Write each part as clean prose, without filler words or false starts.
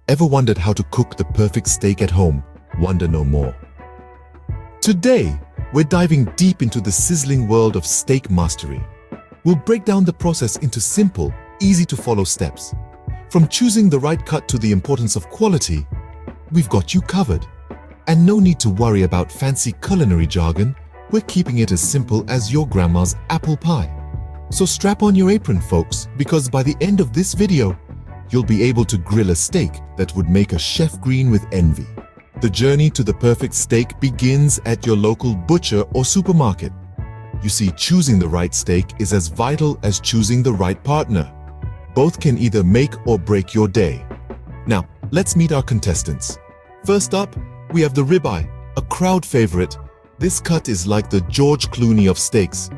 Ever wondered how to cook the perfect steak at home? Wonder no more. Today, we're diving deep into the sizzling world of steak mastery. We'll break down the process into simple, easy-to-follow steps. From choosing the right cut to the importance of quality, we've got you covered. And no need to worry about fancy culinary jargon. We're keeping it as simple as your grandma's apple pie. So strap on your apron, folks, because by the end of this video, you'll be able to grill a steak that would make a chef green with envy. The journey to the perfect steak begins at your local butcher or supermarket. You see, choosing the right steak is as vital as choosing the right partner. Both can either make or break your day. Now, let's meet our contestants. First up, we have the ribeye, a crowd favorite. This cut is like the George Clooney of steaks.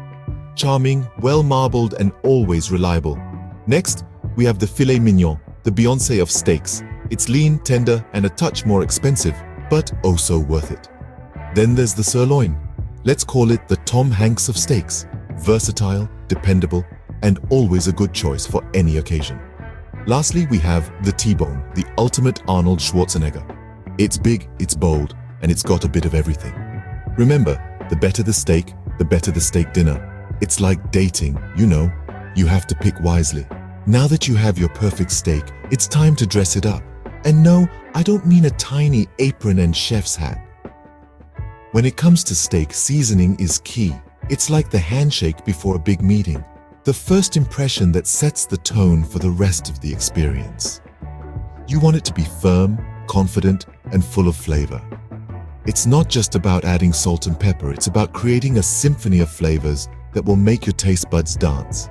Charming, well-marbled, and always reliable. Next, we have the filet mignon, the Beyoncé of steaks. It's lean, tender, and a touch more expensive, but oh so worth it. Then there's the sirloin. Let's call it the Tom Hanks of steaks. Versatile, dependable, and always a good choice for any occasion. Lastly, we have the T-bone, the ultimate Arnold Schwarzenegger. It's big, it's bold, and it's got a bit of everything. Remember, the better the steak dinner. It's like dating, you know, you have to pick wisely. Now that you have your perfect steak, it's time to dress it up. And no, I don't mean a tiny apron and chef's hat. When it comes to steak, seasoning is key. It's like the handshake before a big meeting. The first impression that sets the tone for the rest of the experience. You want it to be firm, confident, and full of flavor. It's not just about adding salt and pepper, it's about creating a symphony of flavors that will make your taste buds dance.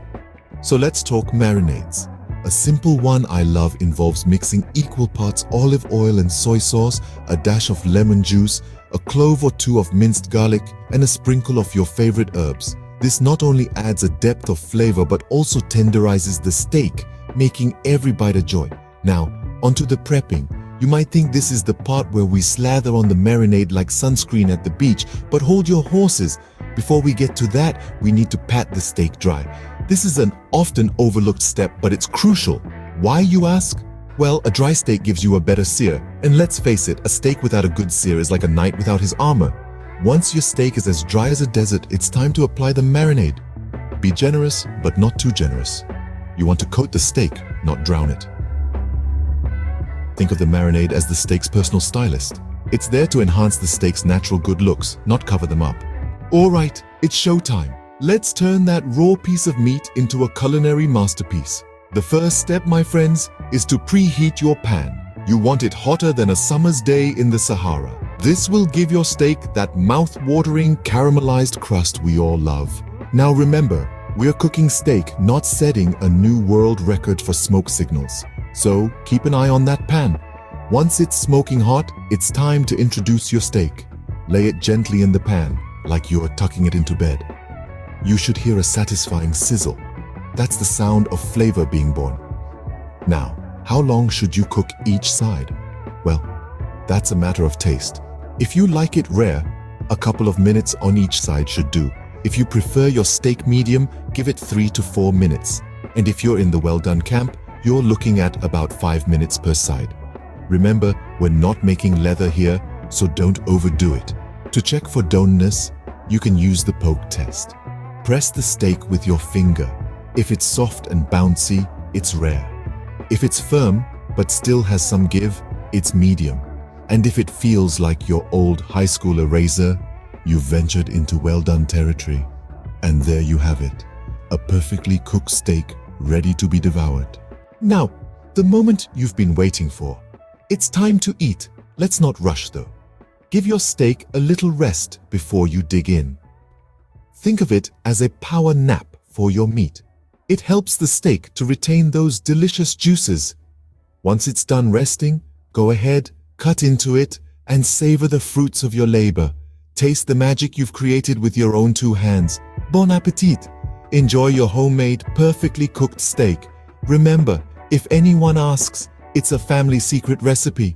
So let's talk marinades. A simple one I love involves mixing equal parts olive oil and soy sauce, a dash of lemon juice, a clove or two of minced garlic, and a sprinkle of your favorite herbs. This not only adds a depth of flavor but also tenderizes the steak, making every bite a joy. Now, onto the prepping. You might think this is the part where we slather on the marinade like sunscreen at the beach, but hold your horses. Before we get to that, we need to pat the steak dry. This is an often overlooked step, but it's crucial. Why, you ask? Well, a dry steak gives you a better sear. And let's face it, a steak without a good sear is like a knight without his armor. Once your steak is as dry as a desert, it's time to apply the marinade. Be generous, but not too generous. You want to coat the steak, not drown it. Think of the marinade as the steak's personal stylist. It's there to enhance the steak's natural good looks, not cover them up. All right, it's showtime. Let's turn that raw piece of meat into a culinary masterpiece. The first step, my friends, is to preheat your pan. You want it hotter than a summer's day in the Sahara. This will give your steak that mouth-watering caramelized crust we all love. Now remember, we're cooking steak, not setting a new world record for smoke signals. So keep an eye on that pan. Once it's smoking hot, it's time to introduce your steak. Lay it gently in the pan, like you're tucking it into bed. You should hear a satisfying sizzle. That's the sound of flavor being born. Now, how long should you cook each side? Well, that's a matter of taste. If you like it rare, a couple of minutes on each side should do. If you prefer your steak medium, give it 3 to 4 minutes. And if you're in the well-done camp, you're looking at about 5 minutes per side. Remember, we're not making leather here, so don't overdo it. To check for doneness, you can use the poke test. Press the steak with your finger. If it's soft and bouncy, it's rare. If it's firm, but still has some give, it's medium. And if it feels like your old high school eraser, you've ventured into well-done territory. And there you have it, a perfectly cooked steak ready to be devoured. Now, the moment you've been waiting for. It's time to eat. Let's not rush though. Give your steak a little rest before you dig in. Think of it as a power nap for your meat. It helps the steak to retain those delicious juices. Once it's done resting, go ahead, cut into it, and savor the fruits of your labor. Taste the magic you've created with your own 2 hands. Bon appetit! Enjoy your homemade, perfectly cooked steak. Remember, if anyone asks, it's a family secret recipe.